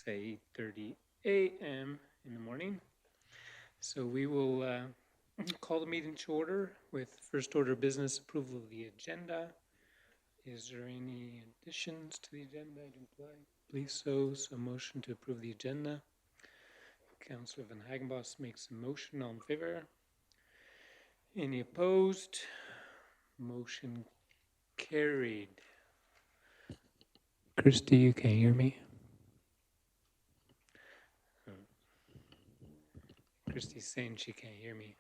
8:30 a.m. in the morning. So we will call the meeting to order with first order of business approval of the agenda. Is there any additions to the agenda? I don't believe so. So motion to approve the agenda. Councillor Van Hagenbos makes a motion. All in favor? Any opposed? Motion carried. Christy, you can hear me? Christy's saying she can't hear me.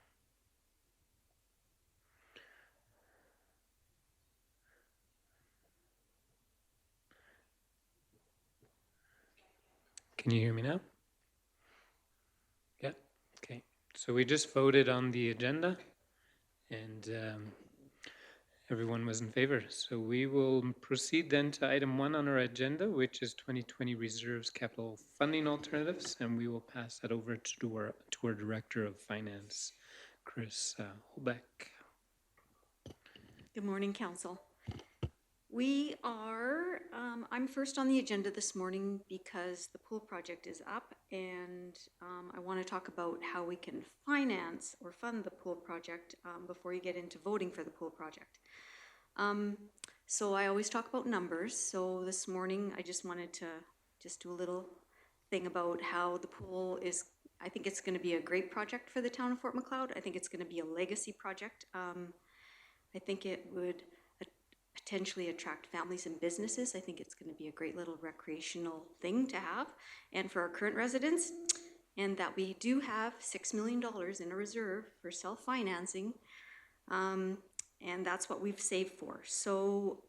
Can you hear me now? Yeah, okay. So we just voted on the agenda and everyone was in favor. So we will proceed then to item 1 on our agenda, which is 2020 Reserves Capital Funding Alternatives, and we will pass that over to our Director of Finance, Chris Holbeck. Good morning, Council. We are, I'm first on the agenda this morning because the pool project is up, and I want to talk about how we can finance or fund the pool project before you get into voting for the pool project. So I always talk about numbers. So this morning I just wanted to just do a little thing about how the pool is. I think it's going to be a great project for the town of Fort Macleod. I think it's going to be a legacy project. I think it would potentially attract families and businesses. I think it's going to be a great little recreational thing to have, and for our current residents, and that we do have $6 million in a reserve for self-financing, and that's what we've saved for. So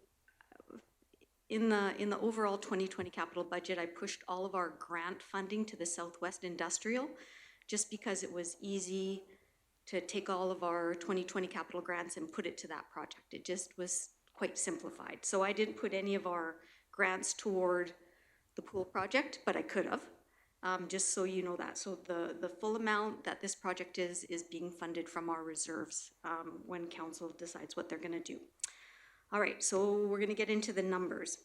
in the overall 2020 capital budget, I pushed all of our grant funding to the Southwest Industrial, just because it was easy to take all of our 2020 capital grants and put it to that project. It just was quite simplified. So I didn't put any of our grants toward the pool project, but I could have, just so you know that. So the full amount that this project is being funded from our reserves when council decides what they're gonna do. All right, so we're gonna get into the numbers.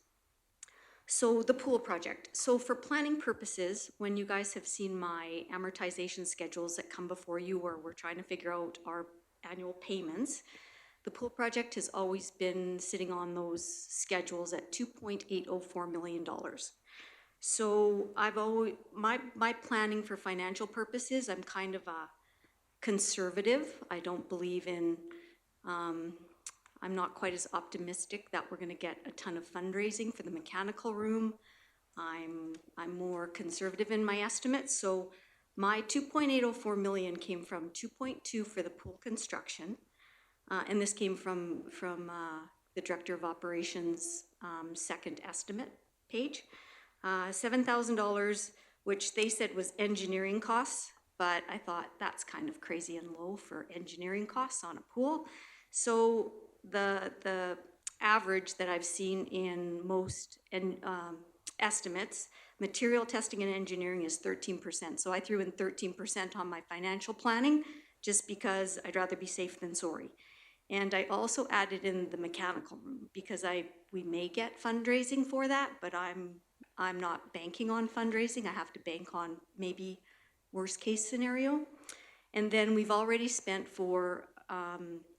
So the pool project. So for planning purposes, when you guys have seen my amortization schedules that come before you, where we're trying to figure out our annual payments, the pool project has always been sitting on those schedules at $2.804 million. So I've always, my planning for financial purposes, I'm kind of a conservative. I don't believe in, I'm not quite as optimistic that we're gonna get a ton of fundraising for the mechanical room. I'm more conservative in my estimates. So my 2.804 million came from 2.2 for the pool construction. And this came from the Director of Operations second estimate page. $7,000, which they said was engineering costs, but I thought that's kind of crazy and low for engineering costs on a pool. So the average that I've seen in most estimates, material testing and engineering is 13%. So I threw in 13% on my financial planning just because I'd rather be safe than sorry. And I also added in the mechanical room because we may get fundraising for that, but I'm not banking on fundraising. I have to bank on maybe worst case scenario. And then we've already spent for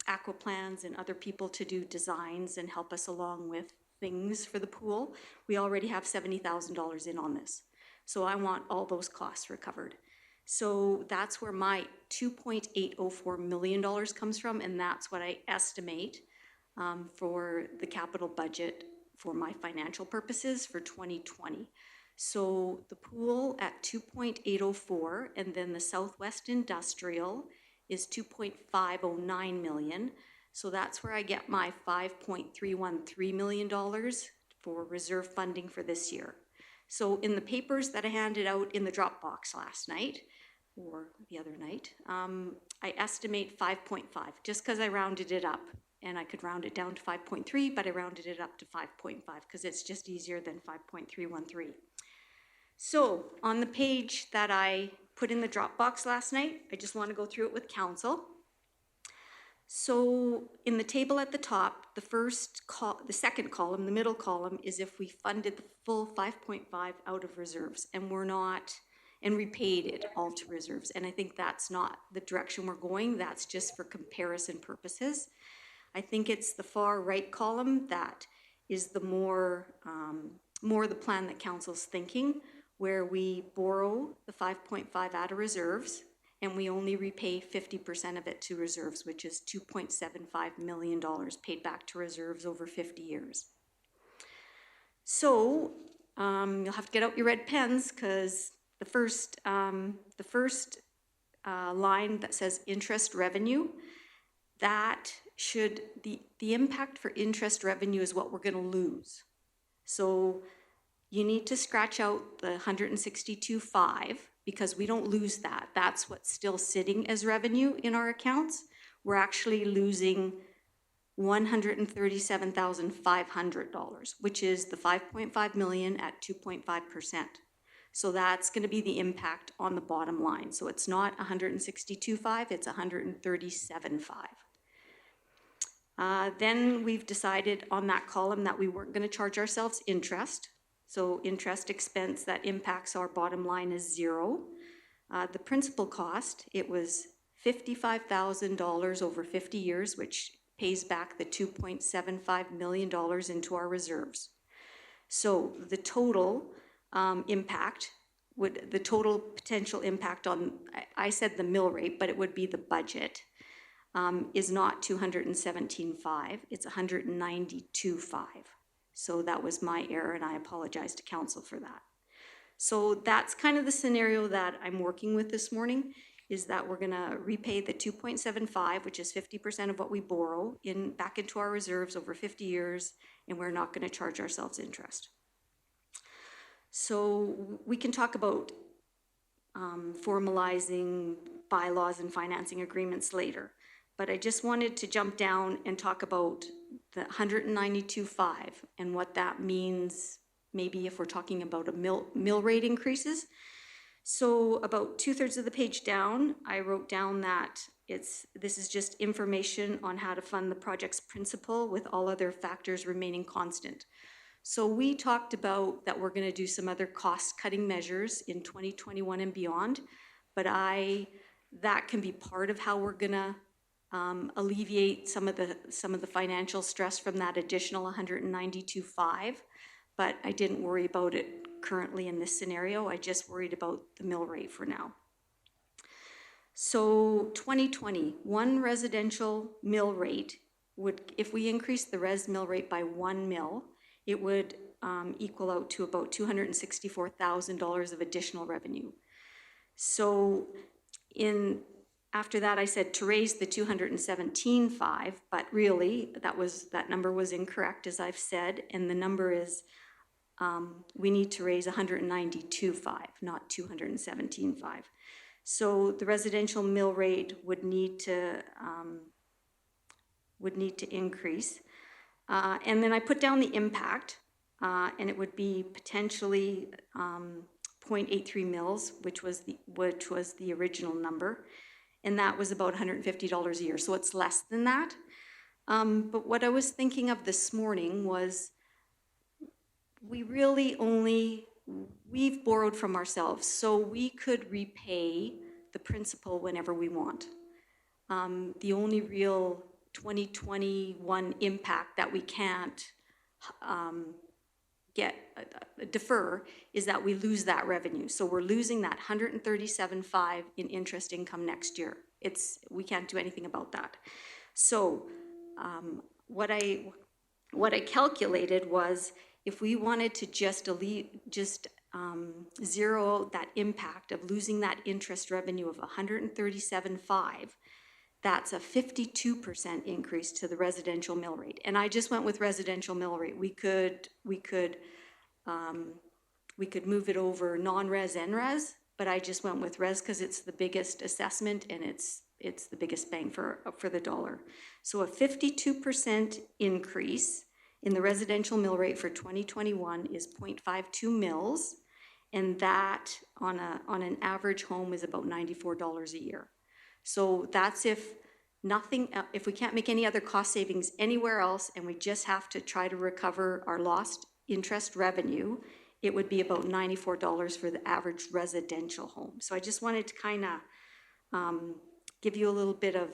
Aquaplans and other people to do designs and help us along with things for the pool. We already have $70,000 in on this. So I want all those costs recovered. So that's where my $2.804 million comes from, and that's what I estimate for the capital budget for my financial purposes for 2020. So the pool at 2.804, and then the Southwest Industrial is 2.509 million. So that's where I get my $5.313 million for reserve funding for this year. So in the papers that I handed out in the Dropbox last night, or the other night, I estimate 5.5, just because I rounded it up, and I could round it down to 5.3, but I rounded it up to 5.5 because it's just easier than 5.313. So on the page that I put in the Dropbox last night, I just want to go through it with council. So in the table at the top, the second column, the middle column, is if we funded the full 5.5 out of reserves and repaid it all to reserves. And I think that's not the direction we're going. That's just for comparison purposes. I think it's the far right column that is the more the plan that council's thinking, where we borrow the 5.5 out of reserves and we only repay 50% of it to reserves, which is $2.75 million paid back to reserves over 50 years. So you'll have to get out your red pens, because the first line that says interest revenue, that should, the impact for interest revenue is what we're going to lose. So you need to scratch out the 162.5, because we don't lose that. That's what's still sitting as revenue in our accounts. We're actually losing $137,500, which is the 5.5 million at 2.5%. So that's going to be the impact on the bottom line. So it's not 162.5, it's 137.5. Then we've decided on that column that we weren't going to charge ourselves interest. So interest expense that impacts our bottom line is zero. The principal cost, it was $55,000 over 50 years, which pays back the $2.75 million into our reserves. So the total the total potential impact on, I said the mill rate, but it would be the budget, is not 217.5, it's 192.5. So that was my error, and I apologize to council for that. So that's kind of the scenario that I'm working with this morning, is that we're gonna repay the 2.75, which is 50% of what we borrow, back into our reserves over 50 years, and we're not gonna charge ourselves interest. So we can talk about formalizing bylaws and financing agreements later, but I just wanted to jump down and talk about the 192.5 and what that means, maybe if we're talking about a mill rate increases. So about 2/3 of the page down, I wrote down that this is just information on how to fund the project's principal with all other factors remaining constant. So we talked about that we're going to do some other cost-cutting measures in 2021 and beyond, but that can be part of how we're going to alleviate some of the financial stress from that additional 192.5, but I didn't worry about it currently in this scenario. I just worried about the mill rate for now. So 2020, one residential mill rate would, if we increase the res mill rate by 1 mil, it would equal out to about $264,000 of additional revenue. So after that, I said to raise the 217.5, but really that number was incorrect, as I've said, and the number is we need to raise 192.5, not 217.5. So the residential mill rate would need to increase, and then I put down the impact, and it would be potentially 0.83 mils, which was the original number. And that was about $150 a year, so it's less than that. But what I was thinking of this morning was we've borrowed from ourselves, so we could repay the principal whenever we want. The only real 2021 impact that we can't defer is that we lose that revenue. So we're losing that 137.5 in interest income next year. We can't do anything about that. So what I calculated was, if we wanted to just zero out that impact of losing that interest revenue of 137.5, that's a 52% increase to the residential mill rate. And I just went with residential mill rate. We could move it over non-res and res, but I just went with res because it's the biggest assessment and it's the biggest bang for the dollar. So a 52% increase in the residential mill rate for 2021 is 0.52 mils, and that on an average home is about $94 a year. So that's if if we can't make any other cost savings anywhere else and we just have to try to recover our lost interest revenue, it would be about $94 for the average residential home. So I just wanted to kind of give you a little bit of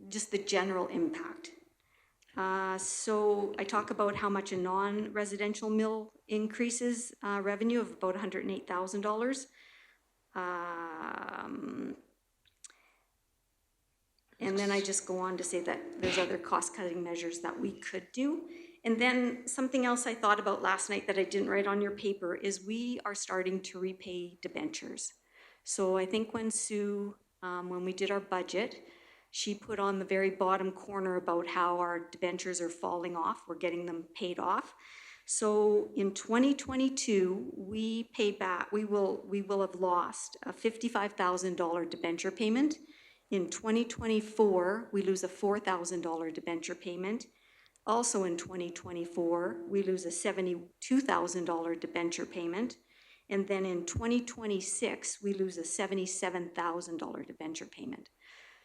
just the general impact. So I talk about how much a non-residential mill increases revenue of about $108,000. And then I just go on to say that there's other cost-cutting measures that we could do. And then something else I thought about last night that I didn't write on your paper is we are starting to repay debentures. So I think when Sue, when we did our budget, she put on the very bottom corner about how our debentures are falling off. We're getting them paid off. So in 2022, we pay back, we will have lost a $55,000 debenture payment. In 2024, we lose a $4,000 debenture payment. Also in 2024, we lose a $72,000 debenture payment. And then in 2026, we lose a $77,000 debenture payment.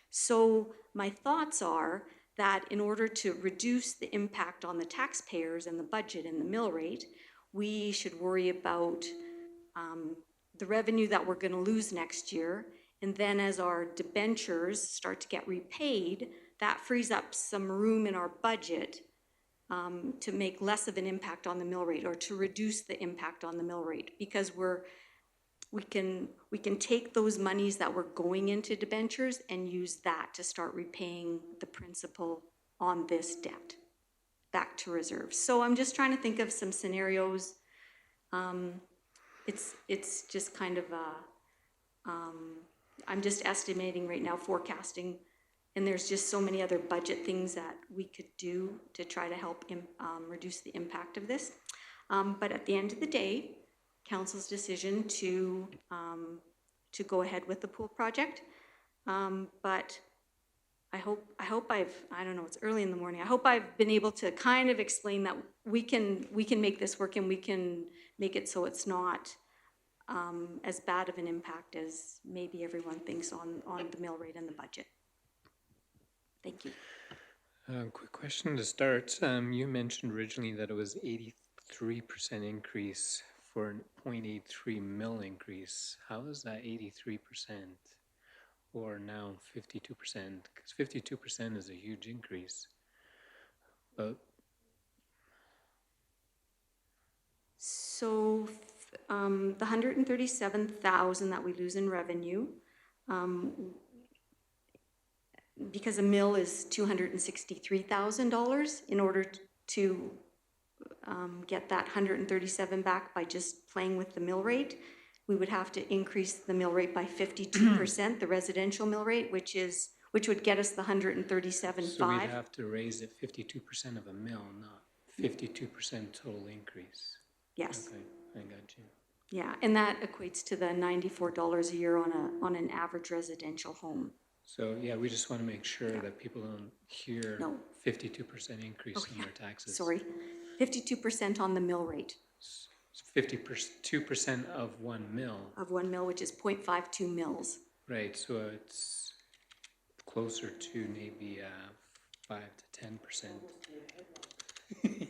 So my thoughts are that in order to reduce the impact on the taxpayers and the budget and the mill rate, we should worry about the revenue that we're going to lose next year. And then as our debentures start to get repaid, that frees up some room in our budget to make less of an impact on the mill rate, or to reduce the impact on the mill rate, because we can take those monies that were going into debentures and use that to start repaying the principal on this debt back to reserves. So I'm just trying to think of some scenarios. It's just kind of I'm just estimating right now, forecasting, and there's just so many other budget things that we could do to try to help reduce the impact of this. But at the end of the day, council's decision to go ahead with the pool project. But I hope I don't know, it's early in the morning. I hope I've been able to kind of explain that we can make this work, and we can make it so it's not as bad of an impact as maybe everyone thinks on the mill rate and the budget. Thank you. Quick question to start. You mentioned originally that it was 83% increase for an 0.83 mil increase. How is that 83%? Or now 52%? Because 52% is a huge increase. So the $137,000 that we lose in revenue, because a mill is $263,000, in order to get that 137 back by just playing with the mill rate, we would have to increase the mill rate by 52%, the residential mill rate, which would get us the 137.5. So we'd have to raise it 52% of a mill, not 52% total increase. Yes. Okay, I got you. Yeah, and that equates to the $94 a year on an average residential home. So yeah, we just want to make sure that people don't hear 52% increase in their taxes. Sorry, 52% on the mill rate. 52% of 1 mil. Of 1 mil, which is 0.52 mils. Right, so it's closer to maybe 5 to 10%.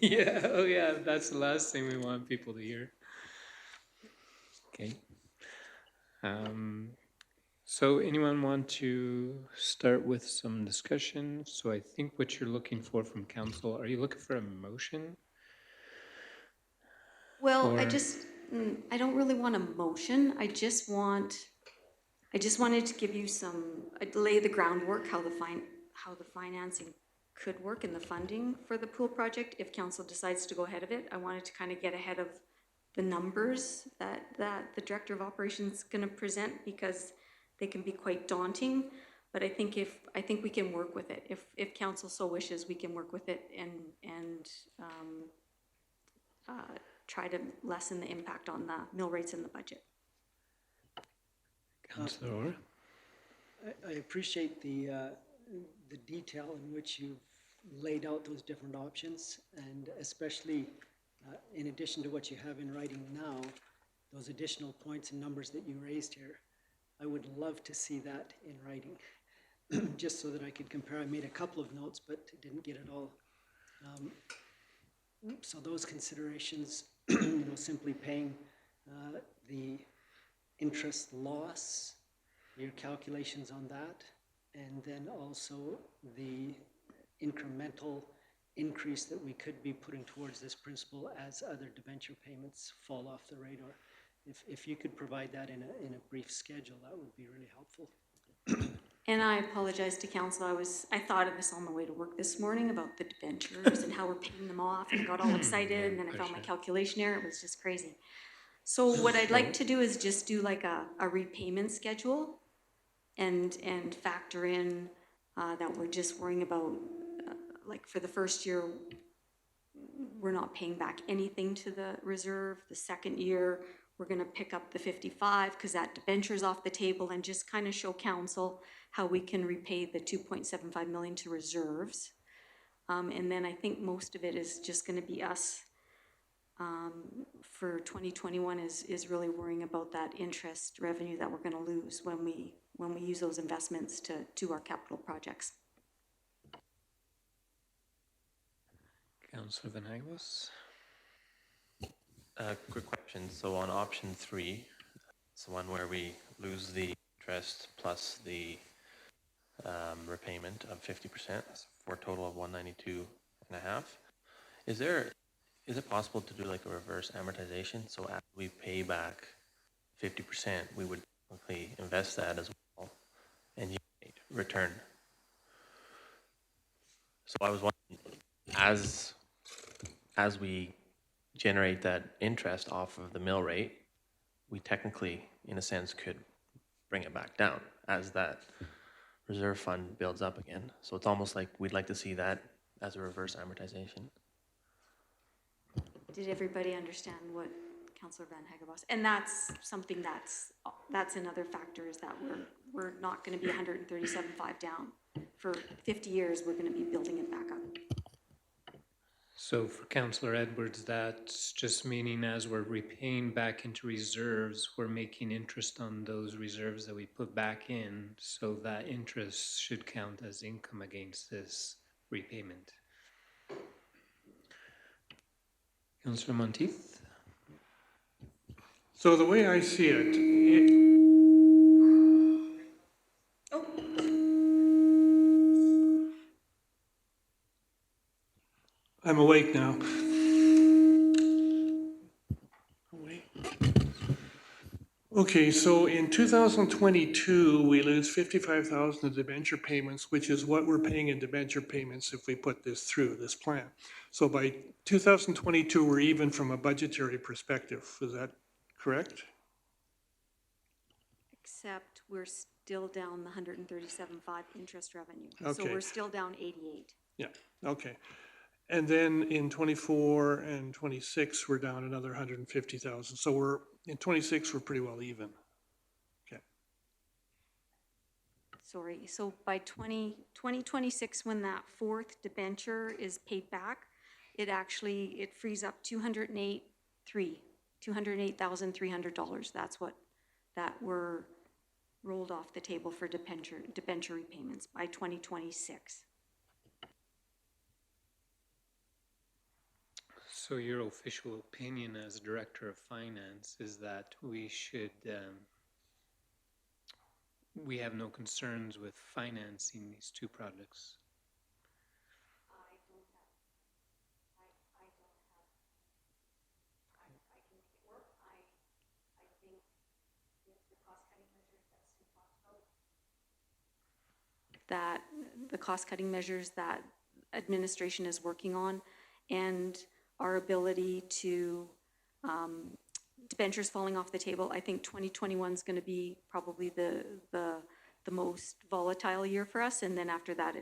Yeah, oh yeah, that's the last thing we want people to hear. Okay. So anyone want to start with some discussion? So I think what you're looking for from council, are you looking for a motion? Well, I don't really want a motion. I just wanted to give you lay the groundwork, how the financing could work and the funding for the pool project if council decides to go ahead of it. I wanted to kind of get ahead of the numbers that the director of operations is going to present, because they can be quite daunting. But I think we can work with it. If council so wishes, we can work with it and try to lessen the impact on the mill rates in the budget. Councillor Orr? I appreciate the detail in which you've laid out those different options, and especially in addition to what you have in writing now, those additional points and numbers that you raised here. I would love to see that in writing, just so that I could compare. I made a couple of notes, but didn't get it all. So those considerations, simply paying the interest loss, your calculations on that, and then also the incremental increase that we could be putting towards this principal as other debenture payments fall off the radar. If you could provide that in a brief schedule, that would be really helpful. And I apologize to council. I thought of this on the way to work this morning about the debentures and how we're paying them off, and I got all excited, and then I found my calculation error. It was just crazy. So what I'd like to do is just do like a repayment schedule and factor in that we're just worrying about, like for the first year, we're not paying back anything to the reserve. The second year, we're gonna pick up the 55 because that debenture's off the table, and just kind of show council how we can repay the 2.75 million to reserves. And then I think most of it is just gonna be us for 2021 is really worrying about that interest revenue that we're gonna lose when we use those investments to do our capital projects. Councillor Van Hagos? Quick question. So on option 3, it's the one where we lose the interest plus the repayment of 50% for a total of 192.5. Is it possible to do like a reverse amortization? So after we pay back 50%, we would quickly invest that as well and return. So I was wondering, as we generate that interest off of the mill rate, we technically, in a sense, could bring it back down as that reserve fund builds up again. So it's almost like we'd like to see that as a reverse amortization. Did everybody understand what Councillor Van Hagevos? And that's something that's another factor, is that we're not going to be 137.5 down. For 50 years, we're going to be building it back up. So for Councillor Edwards, that's just meaning as we're repaying back into reserves, we're making interest on those reserves that we put back in, so that interest should count as income against this repayment. Councillor Monteith? So the way I see it, I'm awake now. Awake. Okay, so in 2022, we lose 55,000 of debenture payments, which is what we're paying in debenture payments if we put this through, this plan. So by 2022, we're even from a budgetary perspective. Is that correct? Except we're still down the 137.5 interest revenue. So Okay. we're still down 88. Yeah, okay. And then in 24 and 26, we're down another 150,000. So we're, in 26, we're pretty well even. Okay. Sorry, so by 2026, when that fourth debenture is paid back, it frees up $208,300. That's what, that were rolled off the table for debenture repayments by 2026. So your official opinion as Director of Finance is that we should, we have no concerns with financing these two projects? I can make it work. I think with the cost-cutting measures that Sue talked about, that the cost-cutting measures that administration is working on, and our ability to, debentures falling off the table, I think 2021 is going to be probably the most volatile year for us, and then after that,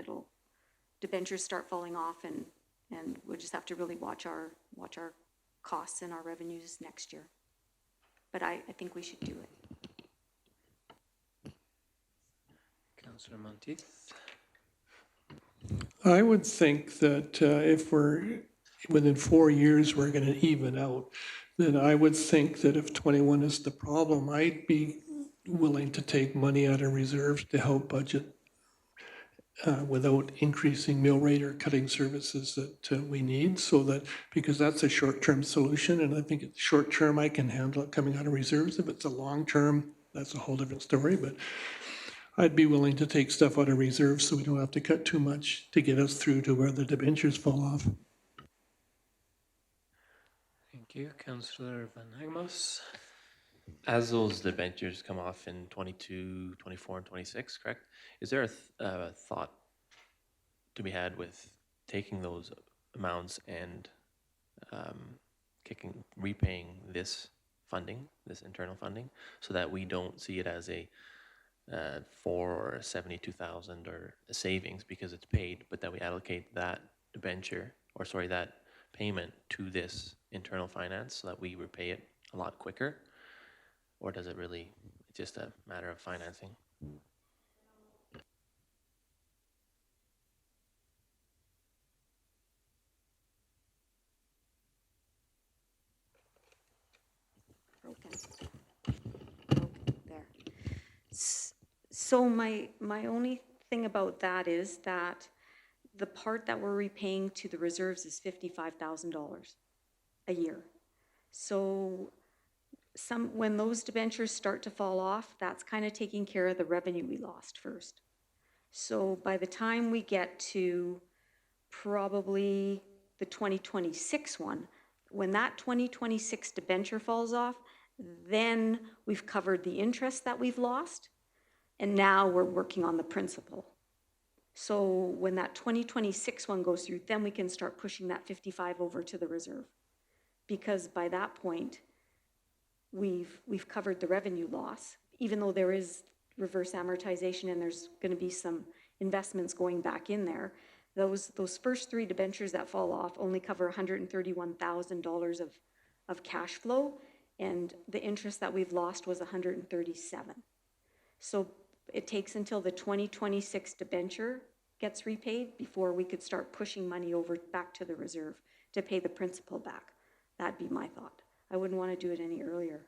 debentures start falling off, and we'll just have to really watch our costs and our revenues next year. But I think we should do it. Councillor Monteith? I would think that if we're, within 4 years, we're going to even out, then I would think that if 21 is the problem, I'd be willing to take money out of reserves to help budget without increasing mill rate or cutting services that we need, so that, because that's a short-term solution, and I think it's short-term, I can handle it coming out of reserves. If it's a long-term, that's a whole different story, but I'd be willing to take stuff out of reserves so we don't have to cut too much to get us through to where the debentures fall off. Thank you, Councillor Van Hagemos. As those debentures come off in 22, 24, and 26, correct? Is there a thought to be had with taking those amounts and repaying this funding, this internal funding, so that we don't see it as a 4 or 72,000 or a savings because it's paid, but that we allocate that debenture, or sorry, that payment to this internal finance so that we repay it a lot quicker? Or does it really, it's just a matter of financing? Broken. There. So my only thing about that is that the part that we're repaying to the reserves is $55,000 a year. So when those debentures start to fall off, that's kind of taking care of the revenue we lost first. So by the time we get to probably the 2026 one, when that 2026 debenture falls off, then we've covered the interest that we've lost, and now we're working on the principal. So when that 2026 one goes through, then we can start pushing that 55 over to the reserve. Because by that point, we've covered the revenue loss, even though there is reverse amortization and there's going to be some investments going back in there. Those first 3 debentures that fall off only cover $131,000 of cash flow, and the interest that we've lost was $137,000. So it takes until the 2026 debenture gets repaid before we could start pushing money over back to the reserve to pay the principal back. That'd be my thought. I wouldn't want to do it any earlier.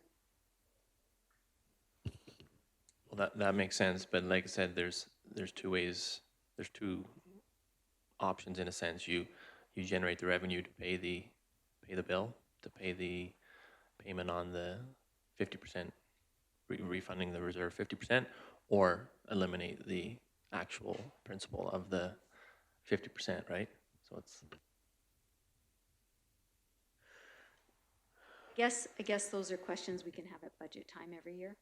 Well, that makes sense, but like I said, there's 2 ways, there's 2 options in a sense. You generate the revenue to pay the bill, to pay the payment on the 50%, refunding the reserve 50%, or eliminate the actual principal of the 50%, right? So it's... I guess those are questions we can have at budget time every year.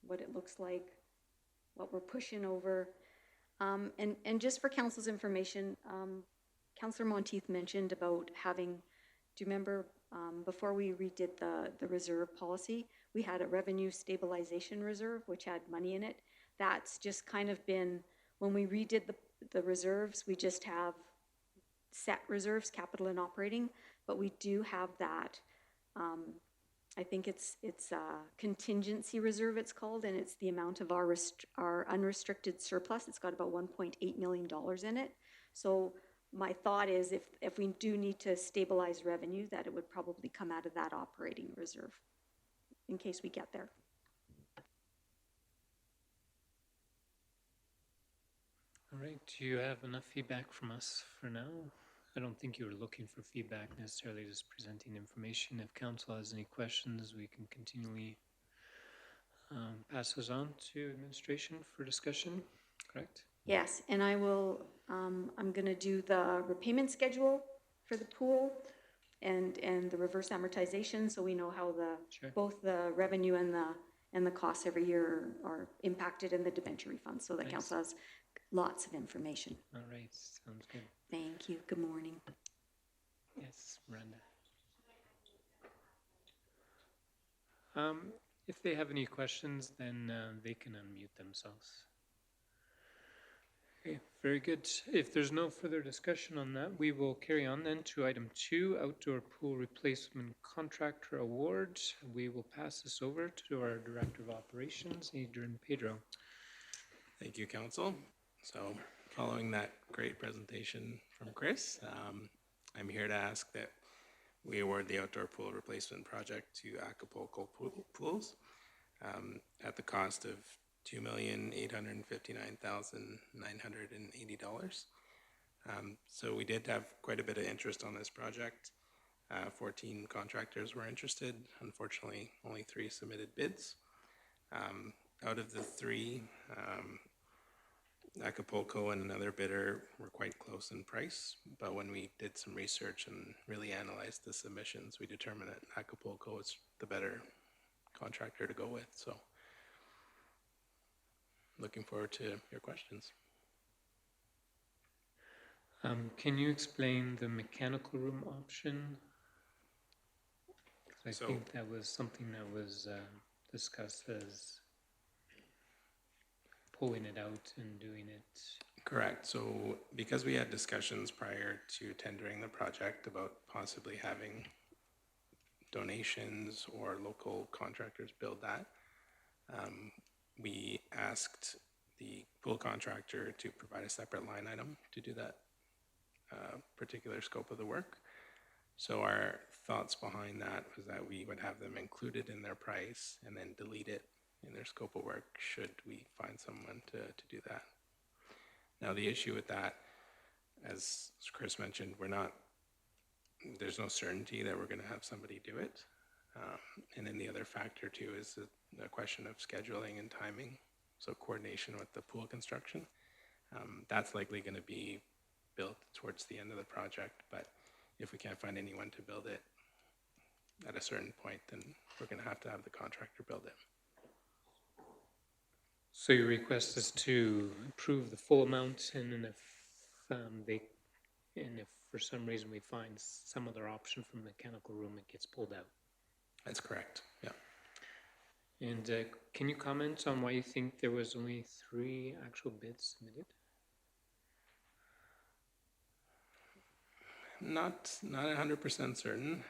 What it looks like, what we're pushing over. And just for council's information, Councillor Monteith mentioned about having, do you remember before we redid the reserve policy, we had a revenue stabilization reserve, which had money in it. That's just kind of been, when we redid the reserves, we just have set reserves, capital and operating, but we do have that. I think it's a contingency reserve, it's called, and it's the amount of our unrestricted surplus. It's got about $1.8 million in it. So my thought is if we do need to stabilize revenue, that it would probably come out of that operating reserve in case we get there. All right, do you have enough feedback from us for now? I don't think you were looking for feedback necessarily, just presenting information. If council has any questions, we can continually pass those on to administration for discussion, correct? Yes, and I will, I'm gonna do the repayment schedule for the pool and the reverse amortization, so we know how both the revenue and the costs every year are impacted in the debenture refund, so that council has lots of information. All right, sounds good. Thank you. Good morning. Yes, Miranda. If they have any questions, then they can unmute themselves. Okay, very good. If there's no further discussion on that, we will carry on then to item 2, outdoor pool replacement contractor award. We will pass this over to our Director of Operations, Adrian Pedro. Thank you, Council. So, following that great presentation from Chris, I'm here to ask that we award the outdoor pool replacement project to Acapulco Pools. at the cost of $2,859,980. So we did have quite a bit of interest on this project. 14 contractors were interested. Unfortunately, only 3 submitted bids. Out of the 3, Acapulco and another bidder were quite close in price, but when we did some research and really analyzed the submissions, we determined that Acapulco is the better contractor to go with. So looking forward to your questions. Can you explain the mechanical room option? 'Cause I So- think that was something that was discussed as pulling it out and doing it. Correct. So because we had discussions prior to tendering the project about possibly having donations or local contractors build that, we asked the pool contractor to provide a separate line item to do that particular scope of the work. So our thoughts behind that was that we would have them included in their price and then delete it in their scope of work should we find someone to do that. Now the issue with that, as Chris mentioned, there's no certainty that we're going to have somebody do it. And then the other factor too is the question of scheduling and timing. So coordination with the pool construction. That's likely going to be built towards the end of the project, but if we can't find anyone to build it at a certain point, then we're going to have the contractor build it. So your request is to approve the full amount, and then if for some reason we find some other option for mechanical room, it gets pulled out. That's correct. Yeah. And can you comment on why you think there was only 3 actual bids submitted? Not 100% certain.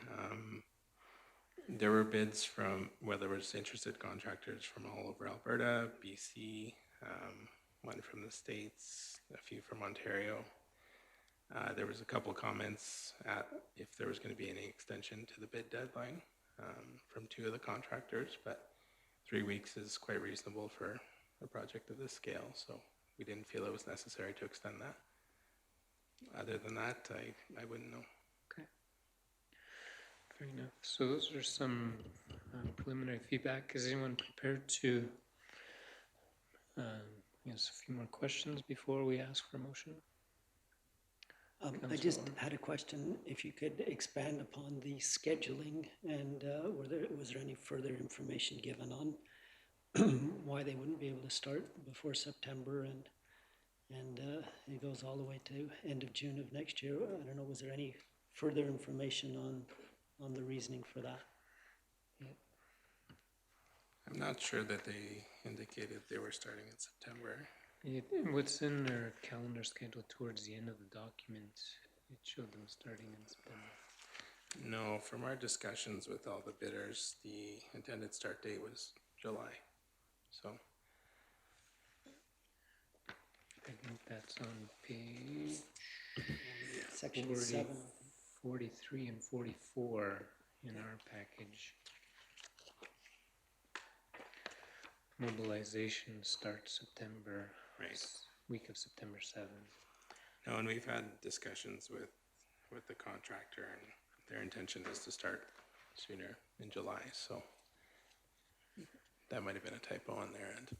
There were bids from, whether it was interested contractors from all over Alberta, BC, one from the States, a few from Ontario. There was a couple comments at if there was going to be any extension to the bid deadline from 2 of the contractors, but 3 weeks is quite reasonable for a project of this scale, so we didn't feel it was necessary to extend that. Other than that, I wouldn't know. Okay. Fair enough. So those are some preliminary feedback. Is anyone prepared to ask a few more questions before we ask for a motion? I just had a question, if you could expand upon the scheduling and was there any further information given on why they wouldn't be able to start before September and it goes all the way to end of June of next year. I don't know, was there any further information on the reasoning for that? I'm not sure that they indicated they were starting in September. What's in their calendar schedule towards the end of the document? It showed them starting in September. No, from our discussions with all the bidders, the intended start date was July. So I think that's on page Section 40, 7. 43 and 44 in our package. Mobilization starts September, right. Week of September 7th. No, and we've had discussions with the contractor, and their intention is to start sooner in July. So that might have been a typo on their end.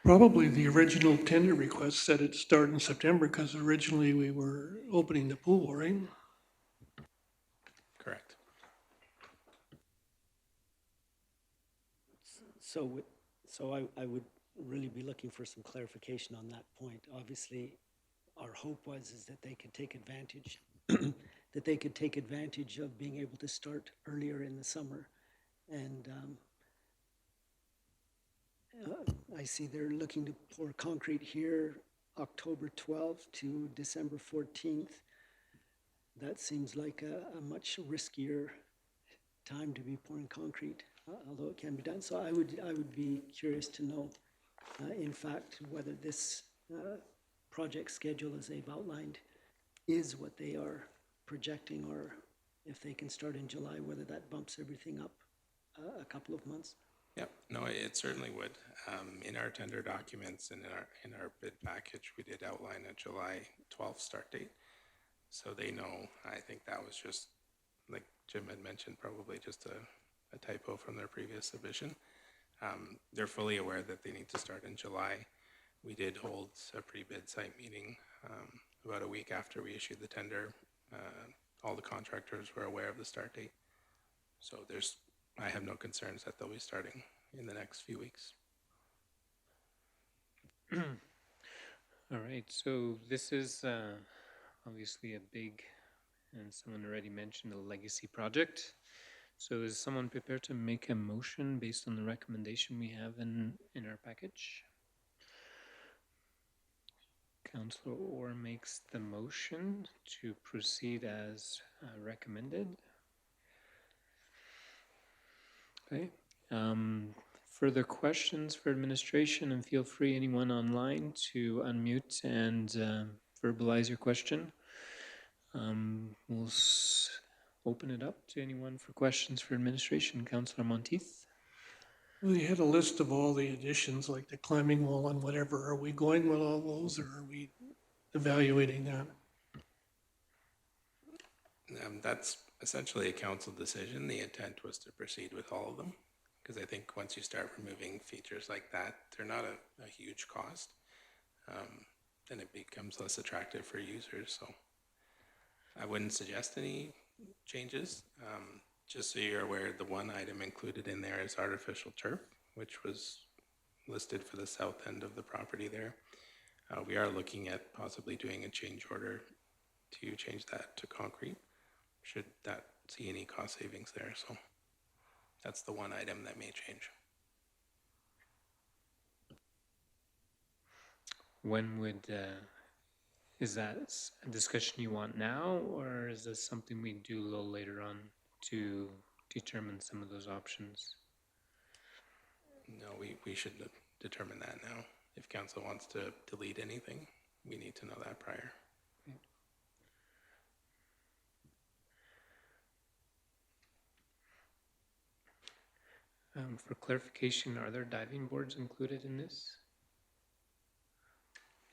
Probably the original tender request said it'd start in September because originally we were opening the pool, right? Correct. So I would really be looking for some clarification on that point. Obviously, our hope is that they could take advantage, that they could take advantage of being able to start earlier in the summer. And I see they're looking to pour concrete here October 12th to December 14th. That seems like a much riskier time to be pouring concrete, although it can be done. So I would be curious to know, in fact, whether this project schedule as they've outlined is what they are projecting, or if they can start in July, whether that bumps everything up a couple of months? Yep, no, it certainly would. In our tender documents and in our bid package, we did outline a July 12th start date. So they know, I think that was just, like Jim had mentioned, probably just a typo from their previous submission. They're fully aware that they need to start in July. We did hold a pre-bid site meeting about a week after we issued the tender. All the contractors were aware of the start date. So I have no concerns that they'll be starting in the next few weeks. All right, so this is obviously a big, and someone already mentioned, a legacy project. So is someone prepared to make a motion based on the recommendation we have in our package? Councillor Orr makes the motion to proceed as recommended. Okay. Further questions for administration, and feel free, anyone online, to unmute and verbalize your question. We'll open it up to anyone for questions for administration. Councillor Monteith. We had a list of all the additions, like the climbing wall and whatever. Are we going with all those, or are we evaluating that? That's essentially a council decision. The intent was to proceed with all of them, because I think once you start removing features like that, they're not a huge cost. Then it becomes less attractive for users. So I wouldn't suggest any changes. Just so you're aware, the one item included in there is artificial turf, which was listed for the south end of the property there. We are looking at possibly doing a change order to change that to concrete, should that see any cost savings there. So that's the one item that may change. When would, is that a discussion you want now, or is this something we do a little later on to determine some of those options? No, we should determine that now. If council wants to delete anything, we need to know that prior. Okay. For clarification, are there diving boards included in this?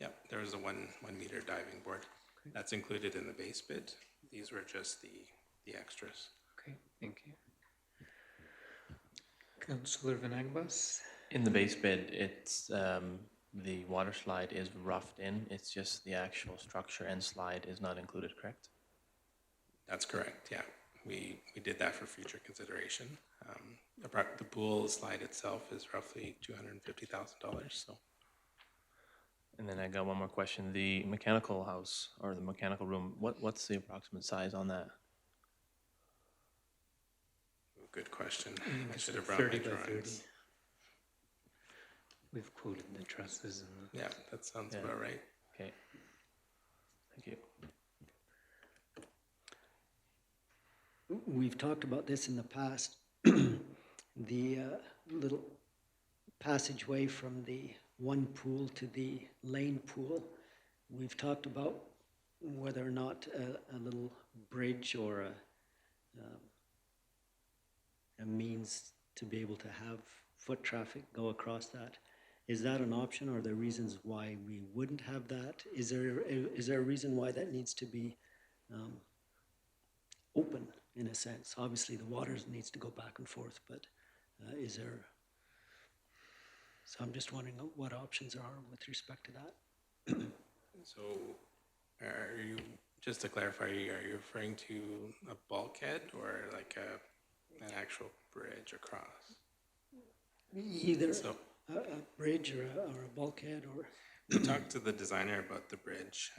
Yep, there was a one meter diving board. Okay. That's included in the base bid. These were just the extras. Okay, thank you. Councillor Van Agbas? In the base bid, it's, the water slide is roughed in. It's just the actual structure and slide is not included, correct? That's correct, yeah. We did that for future consideration. The pool slide itself is roughly $250,000, so. And then I got one more question. The mechanical house or the mechanical room, what's the approximate size on that? Good question. I It's should have brought my 30 by 30. drawings. We've quoted the trusses and the... Yeah, that sounds Yeah. about right. Okay. Thank you. We've talked about this in the past. The little passageway from the one pool to the lane pool. We've talked about whether or not a little bridge or a means to be able to have foot traffic go across that. Is that an option? Are there reasons why we wouldn't have that? Is there a reason why that needs to be open in a sense? Obviously the water needs to go back and forth, but is there... So I'm just wondering what options are with respect to that. So are you, just to clarify, are you referring to a bulkhead or like an actual bridge across? Either So a bridge or a bulkhead or... we talked to the designer about the bridge.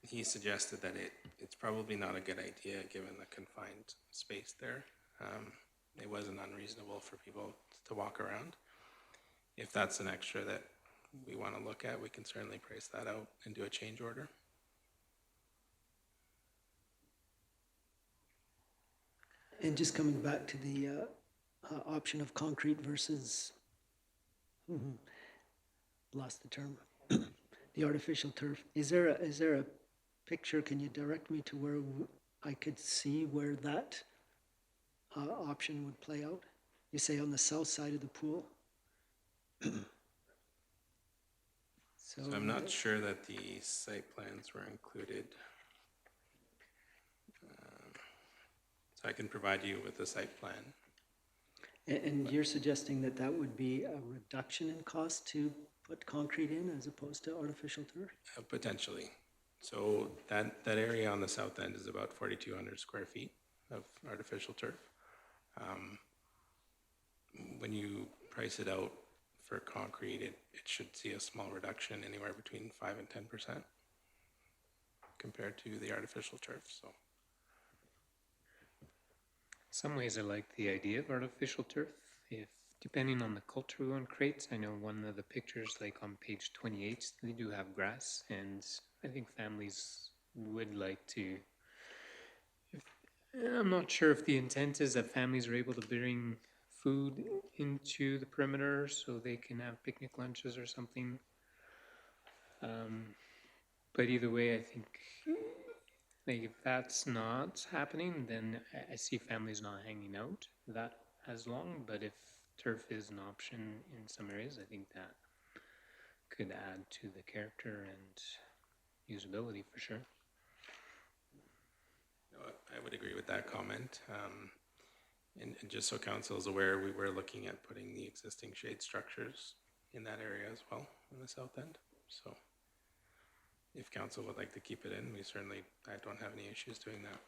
He suggested that it's probably not a good idea given the confined space there. It wasn't unreasonable for people to walk around. If that's an extra that we want to look at, we can certainly price that out and do a change order. And just coming back to the option of concrete versus, lost the term, the artificial turf. Is there a picture? Can you direct me to where I could see where that option would play out? you say on the south side of the pool? So I'm not sure that the site plans were included. So I can provide you with the site plan. And you're suggesting that that would be a reduction in cost to put concrete in as opposed to artificial turf? Potentially. So that area on the south end is about 4,200 square feet of artificial turf. When you price it out for concrete, it should see a small reduction, anywhere between 5 and 10% compared to the artificial turf. So In some ways, I like the idea of artificial turf. If depending on the culture we want to create, I know one of the pictures, like on page 28, they do have grass, and I think families would like to. I'm not sure if the intent is that families are able to bring food into the perimeter so they can have picnic lunches or something. But either way, I think like if that's not happening, then I see families not hanging out that as long. But if turf is an option in some areas, I think that could add to the character and usability for sure. no, I would agree with that comment. And just so council is aware, we were looking at putting the existing shade structures in that area as well, on the south end. So if council would like to keep it in, I don't have any issues doing that.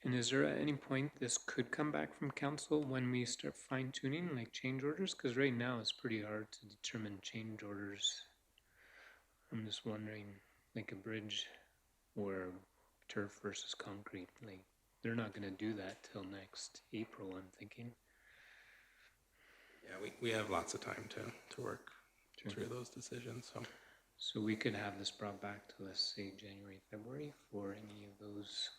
And is there at any point this could come back from council when we start fine tuning, like change orders? Because right now it's pretty hard to determine change orders. I'm just wondering, like a bridge or turf versus concrete, like they're not going to do that till next April, I'm thinking. Yeah, we have lots of time to work through those decisions. So we could have this brought back to, let's say, January, February for any of those.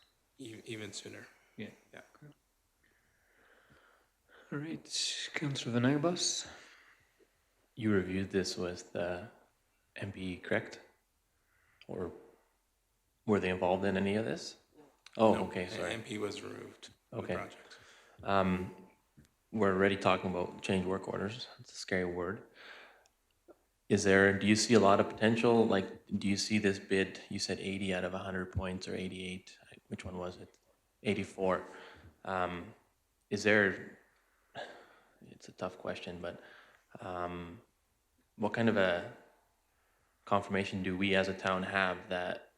Even sooner. Yeah. Yeah. Okay. All right, Councillor Vanagbas. You reviewed this with MP, correct? Or were they involved in any of this? Oh, No, okay, sorry. MP was removed from the Okay. project. We're already talking about change work orders. It's a scary word. Do you see a lot of potential? Like, do you see this bid, you said 80 out of 100 points or 88, which one was it? 84. It's a tough question, but what kind of a confirmation do we as a town have that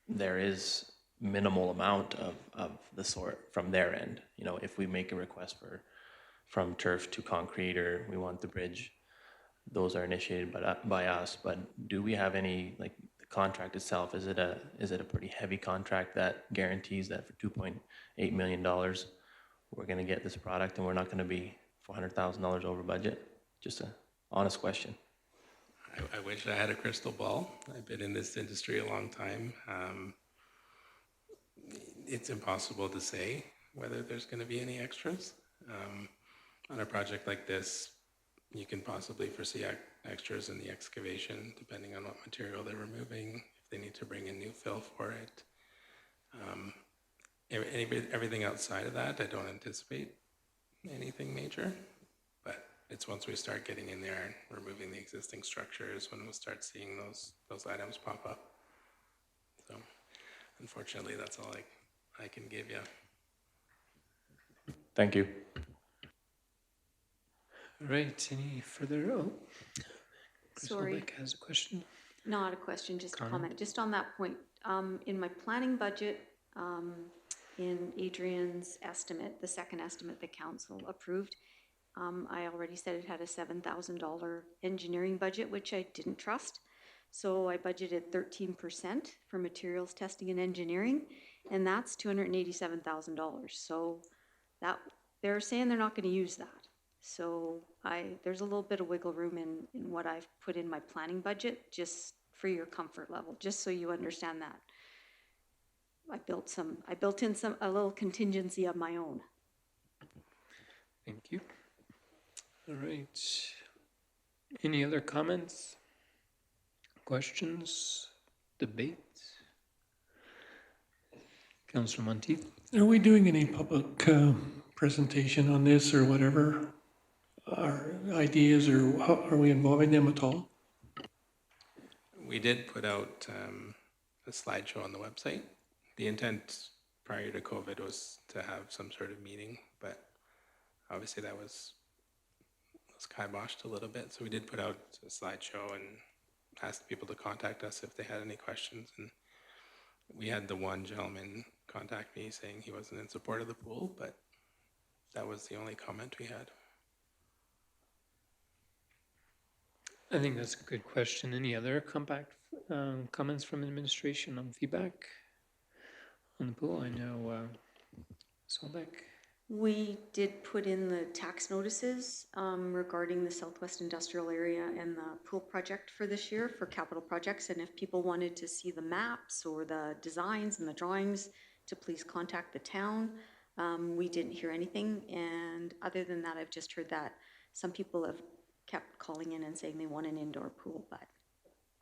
there is minimal amount of the sort from their end? You know, if we make a request from turf to concrete, or we want the bridge, those are initiated by us, but do we have any, like the contract itself, is it a pretty heavy contract that guarantees that for $2.8 million, we're gonna get this product and we're not gonna be $400,000 over budget? Just an honest question. I wish I had a crystal ball. I've been in this industry a long time. It's impossible to say whether there's going to be any extras. On a project like this, you can possibly foresee extras in the excavation, depending on what material they're removing, if they need to bring in new fill for it. Everything outside of that, I don't anticipate anything major. But it's once we start getting in there and removing the existing structures when we'll start seeing those items pop up. So unfortunately, that's all I can give you. Thank you. All right, any further? Oh, Sorry. Crystal has a question. Not a question, just a Comment. comment. Just on that point, in my planning budget, in Adrian's estimate, the second estimate the council approved, I already said it had a $7,000 engineering budget, which I didn't trust. So I budgeted 13% for materials testing and engineering, and that's $287,000. So that they're saying they're not going to use that. So there's a little bit of wiggle room in what I've put in my planning budget, just for your comfort level, just so you understand that. I built in a little contingency of my own. Thank you. All right. Any other comments, questions, debate? Councillor Monteith? Are we doing any public presentation on this or whatever? Our ideas, or how, are we involving them at all? We did put out a slideshow on the website. The intent prior to COVID was to have some sort of meeting, but obviously that was kiboshed a little bit. So we did put out a slideshow and asked people to contact us if they had any questions. And we had the one gentleman contact me saying he wasn't in support of the pool, but that was the only comment we had. I think that's a good question. Any other comments from administration on feedback on the pool? I know Solbeck. We did put in the tax notices regarding the Southwest Industrial Area and the pool project for this year for capital projects. And if people wanted to see the maps or the designs and the drawings, to please contact the town. We didn't hear anything. And other than that, I've just heard that some people have kept calling in and saying they want an indoor pool, but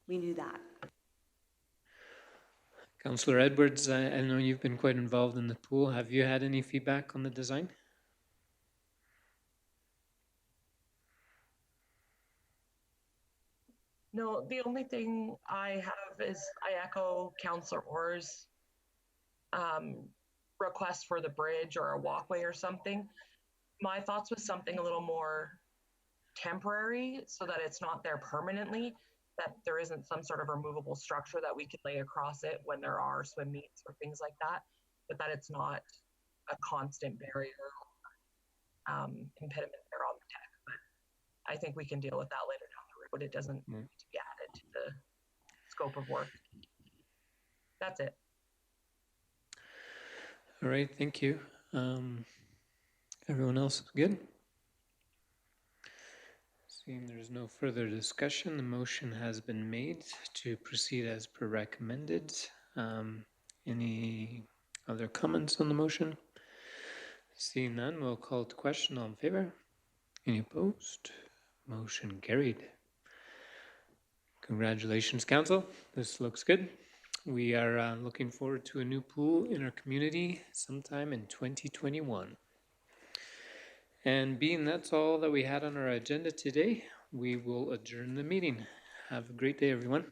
we knew that. Councillor Edwards, I know you've been quite involved in the pool. Have you had any feedback on the design? No, the only thing I have is I echo Councillor Orr's request for the bridge or a walkway or something. My thoughts was something a little more temporary so that it's not there permanently, that there isn't some sort of removable structure that we could lay across it when there are swim meets or things like that, but that it's not a constant barrier impediment there on the deck. But I think we can deal with that later down the road. It doesn't need to be added to the scope of work. That's it. All right, thank you. Everyone else is good? Seeing there's no further discussion, the motion has been made to proceed as per recommended. Any other comments on the motion? Seeing none, we'll call it to question. All in favor? Any opposed? Motion carried. Congratulations, Council. This looks good. We are looking forward to a new pool in our community sometime in 2021. And being that's all that we had on our agenda today, we will adjourn the meeting. Have a great day, everyone.